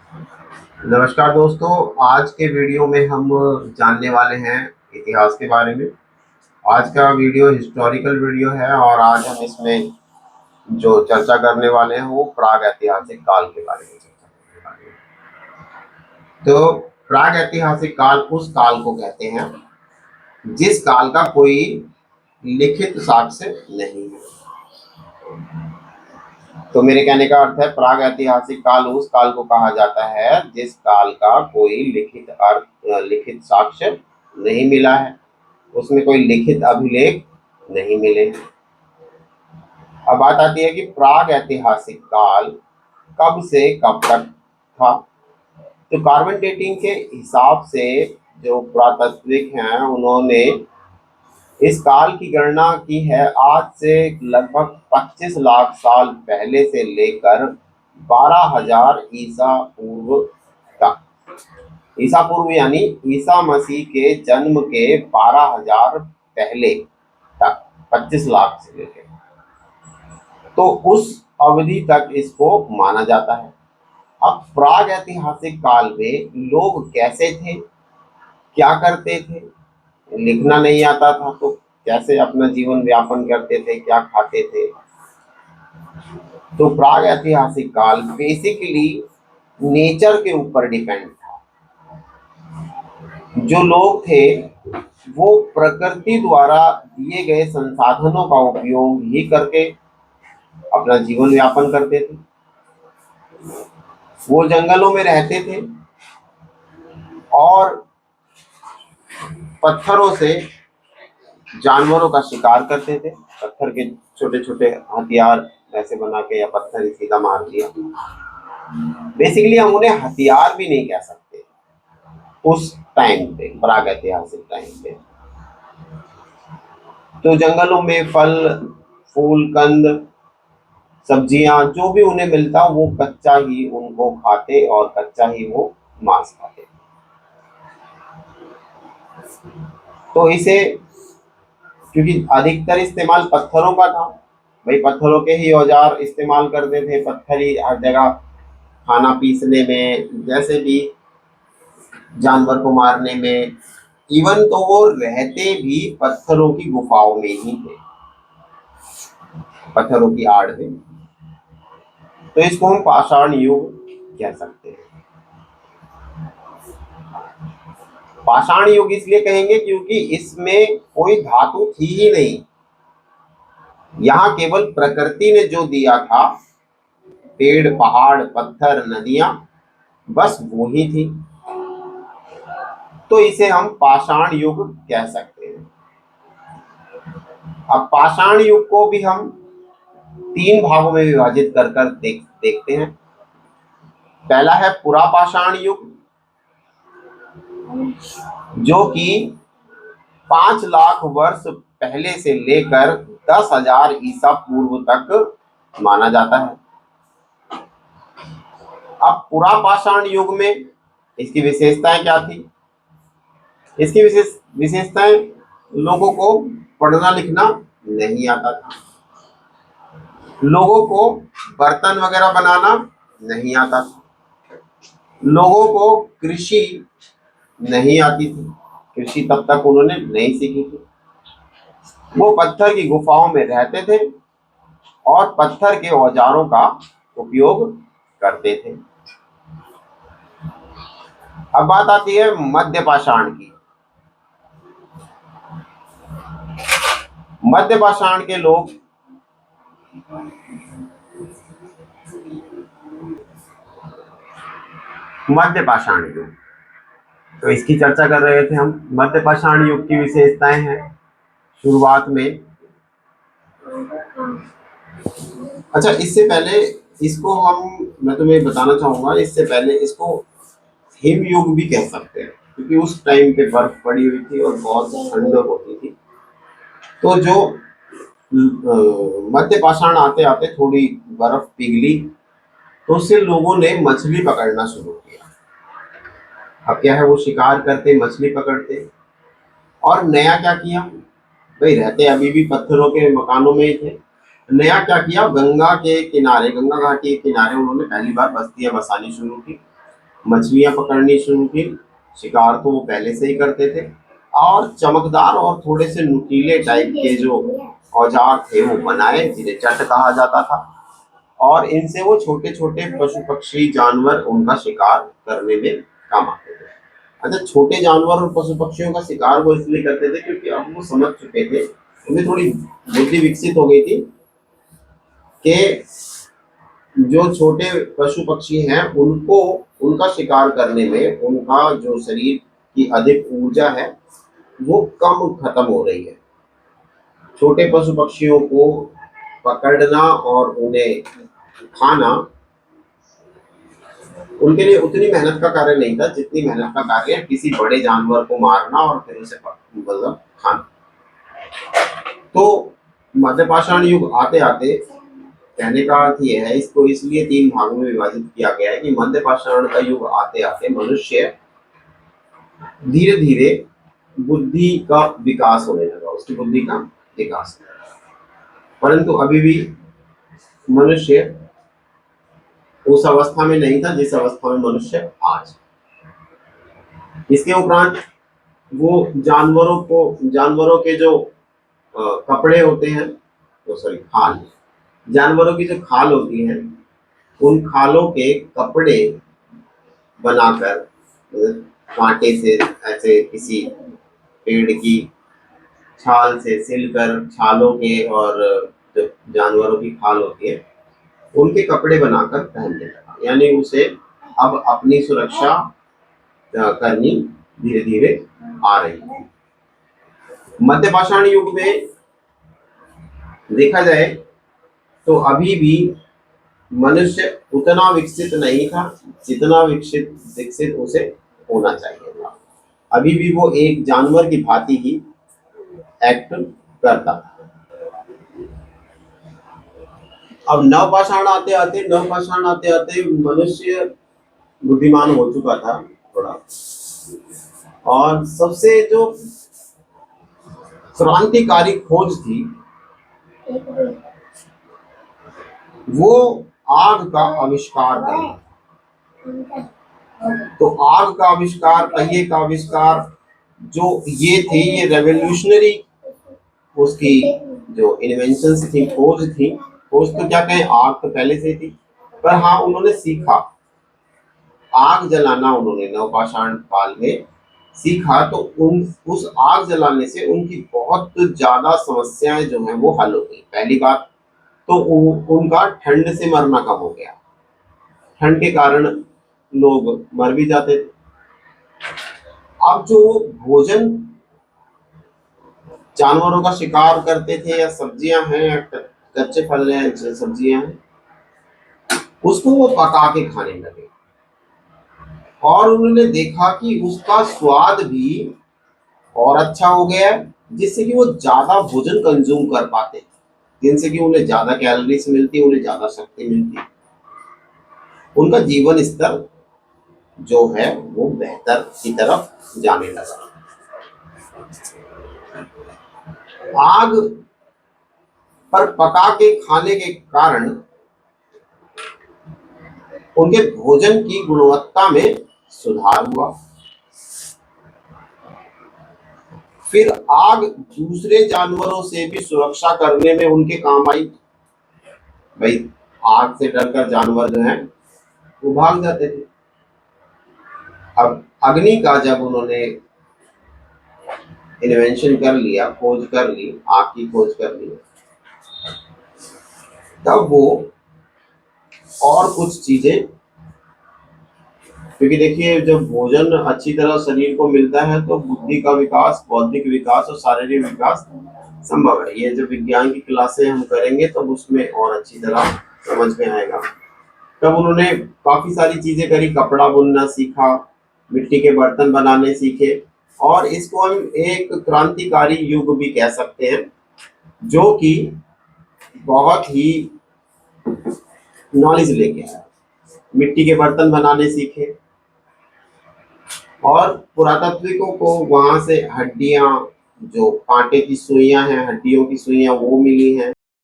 नमस्कार दोस्तों। आज के वीडियो में हम जानने वाले हैं इतिहास के बारे में। आज का वीडियो हिस्टोरिकल वीडियो है और आज हम इसमें जो चर्चा करने वाले हैं वो प्राग ऐतिहासिक काल के बारे में चर्चा करने वाले हैं। तो प्राग ऐतिहासिक काल उस काल को कहते हैं जिस काल का कोई लिखित साक्ष्य नहीं है। तो मेरे कहने का अर्थ है प्राग ऐतिहासिक काल उस काल को कहा जाता है जिस काल का कोई लिखित साक्ष्य नहीं मिला है, उसमें कोई लिखित अभिलेख नहीं मिले। अब बात आती है कि प्राग ऐतिहासिक काल कब से कब तक था। तो कार्बन डेटिंग के हिसाब से जो पुरातात्विक हैं उन्होंने इस काल की गणना की है आज से लगभग 25 लाख साल पहले से लेकर 12,000 ईसा पूर्व तक। ईसा पूर्व यानी ईसा मसीह के जन्म के 12,000 पहले तक, 25 लाख से लेकर, तो उस अवधि तक इसको माना जाता है। अब प्राग ऐतिहासिक काल में लोग कैसे थे, क्या करते थे, लिखना नहीं आता था तो कैसे अपना जीवन व्यापन करते थे, क्या खाते थे। तो प्राग ऐतिहासिक काल बेसिकली नेचर के ऊपर डिपेंड था। जो लोग थे वो प्रकृति द्वारा दिए गए संसाधनों का उपयोग ही करके अपना जीवन यापन करते थे। वो जंगलों में रहते थे और पत्थरों से जानवरों का शिकार करते थे। पत्थर के छोटे छोटे हथियार ऐसे बना के या पत्थर ही सीधा मार दिया। बेसिकली हम उन्हें हथियार भी नहीं कह सकते उस टाइम पे, प्राग ऐतिहासिक टाइम पे। तो जंगलों में फल फूल कंद सब्जियां जो भी उन्हें मिलता वो कच्चा ही उनको खाते और कच्चा ही वो मांस खाते। तो इसे क्योंकि अधिकतर इस्तेमाल पत्थरों का था, भाई पत्थरों के ही औजार इस्तेमाल करते थे, पत्थर ही हर जगह खाना पीसने में, जैसे भी जानवर को मारने में। इवन तो वो रहते भी पत्थरों की गुफाओं में ही थे, पत्थरों की आड़ में। तो इसको हम पाषाण युग कह सकते हैं। पाषाण युग इसलिए कहेंगे क्योंकि इसमें कोई धातु थी ही नहीं। यहाँ केवल प्रकृति ने जो दिया था, पेड़ पहाड़ पत्थर नदियां, बस वो ही थी। तो इसे हम पाषाण युग कह सकते हैं। अब पाषाण युग को भी हम 3 भागों में विभाजित कर कर देखते हैं। पहला है पुरापाषाण युग, जो कि 5 लाख वर्ष पहले से लेकर 10,000 ईसा पूर्व तक माना जाता है। अब पुरापाषाण युग में इसकी विशेषताएं क्या थी? इसकी विशेषताएं, लोगों को पढ़ना लिखना नहीं आता था, लोगों को बर्तन वगैरह बनाना नहीं आता था, लोगों को कृषि नहीं आती थी, कृषि तब तक उन्होंने नहीं सीखी थी। वो पत्थर की गुफाओं में रहते थे और पत्थर के औजारों का उपयोग करते थे। अब बात आती है मध्य पाषाण की। मध्य पाषाण के लोग मध्य पाषाण युग, तो इसकी चर्चा कर रहे थे हम। मध्य पाषाण युग की विशेषताएं हैं शुरुआत में। अच्छा, इससे पहले इसको मैं तुम्हें बताना चाहूंगा, इससे पहले इसको हिम युग भी कह सकते हैं क्योंकि उस टाइम पे बर्फ पड़ी हुई थी और बहुत ठंड होती थी। तो जो मध्य पाषाण आते आते थोड़ी बर्फ पिघली तो उससे लोगों ने मछली पकड़ना शुरू किया। अब क्या है, वो शिकार करते, मछली पकड़ते। और नया क्या किया, भाई रहते अभी भी पत्थरों के मकानों में ही थे। नया क्या किया, गंगा के किनारे, गंगा घाटी के किनारे उन्होंने पहली बार बस्तियां बसानी शुरू की। मछलियां पकड़नी शुरू की। शिकार तो वो पहले से ही करते थे, और चमकदार और थोड़े से नुकीले टाइप के जो औजार थे वो बनाए, जिन्हें चट कहा जाता था। और इनसे वो छोटे छोटे पशु पक्षी जानवर उनका शिकार करने में काम आते थे। अच्छा, छोटे जानवर और पशु पक्षियों का शिकार वो इसलिए करते थे क्योंकि अब वो समझ चुके थे, उन्हें थोड़ी बुद्धि विकसित हो गई थी कि जो छोटे पशु पक्षी हैं उनको उनका शिकार करने में उनका जो शरीर की अधिक ऊर्जा है वो कम खत्म हो रही है। छोटे पशु पक्षियों को पकड़ना और उन्हें खाना उनके लिए उतनी मेहनत का कार्य नहीं था जितनी मेहनत का कार्य है किसी बड़े जानवर को मारना और फिर उसे मतलब खाना। तो मध्यपाषाण युग आते आते, कहने का अर्थ यह है, इसको इसलिए 3 भागों में विभाजित किया गया है कि मध्यपाषाण का युग आते आते मनुष्य धीरे धीरे बुद्धि का विकास होने लगा, उसकी बुद्धि का विकास। परंतु अभी भी मनुष्य उस अवस्था में नहीं था जिस अवस्था में मनुष्य आज। इसके उपरांत वो जानवरों के जो कपड़े होते हैं, तो सॉरी खाल, जानवरों की जो खाल होती है उन खालों के कपड़े बनाकर कांटे से ऐसे किसी पेड़ की छाल से सिलकर, छालों के और जो जानवरों की खाल होती है उनके कपड़े बनाकर पहनने लगा। यानी उसे अब अपनी सुरक्षा करनी धीरे धीरे आ रही है। मध्यपाषाण युग में देखा जाए तो अभी भी मनुष्य उतना विकसित नहीं था जितना विकसित उसे होना चाहिए था। अभी भी वो एक जानवर की भांति ही एक्ट करता था। अब नवपाषाण आते आते मनुष्य बुद्धिमान हो चुका था थोड़ा, और सबसे जो क्रांतिकारी खोज थी वो आग का आविष्कार करना। तो आग का आविष्कार, पहिए का आविष्कार, जो ये थे, ये रेवोल्यूशनरी उसकी जो इन्वेंशन थी, खोज थी। खोज तो क्या कहें, आग तो पहले से थी, पर हाँ उन्होंने सीखा आग जलाना। उन्होंने नवपाषाण काल में सीखा, तो उस आग जलाने से उनकी बहुत ज्यादा समस्याएं जो हैं वो हल हो गई। पहली बात तो उनका ठंड से मरना कम हो गया। ठंड के कारण लोग मर भी जाते थे। अब जो भोजन जानवरों का शिकार करते थे, या सब्जियां हैं या कच्चे फल हैं, सब्जियां हैं, उसको वो पका के खाने लगे। और उन्होंने देखा कि उसका स्वाद भी और अच्छा हो गया, जिससे कि वो ज्यादा भोजन कंज्यूम कर पाते, जिनसे कि उन्हें ज्यादा कैलोरीज मिलती, उन्हें ज्यादा शक्ति मिलती, उनका जीवन स्तर जो है वो बेहतर की तरफ जाने लगा। आग पर पका के खाने के कारण उनके भोजन की गुणवत्ता में सुधार हुआ। फिर आग दूसरे जानवरों से भी सुरक्षा करने में उनके काम आई। भाई, आग से डरकर जानवर जो हैं वो भाग जाते थे। अब अग्नि का जब उन्होंने इन्वेंशन कर लिया, खोज कर ली, आग की खोज कर ली, तब वो और कुछ चीजें, क्योंकि देखिए जब भोजन अच्छी तरह शरीर को मिलता है तो बुद्धि का विकास, बौद्धिक विकास और शारीरिक विकास संभव है। ये जो विज्ञान की क्लासें हम करेंगे तब तो उसमें और अच्छी तरह समझ में आएगा। तब उन्होंने काफी सारी चीजें करी, कपड़ा बुनना सीखा, मिट्टी के बर्तन बनाने सीखे, और इसको हम एक क्रांतिकारी युग भी कह सकते हैं, जो कि बहुत ही नॉलेज लेके आया। मिट्टी के बर्तन बनाने सीखे, और पुरातात्विकों को वहां से हड्डियां, जो कांटे की सुइयां हैं, हड्डियों की सुइयां वो मिली हैं।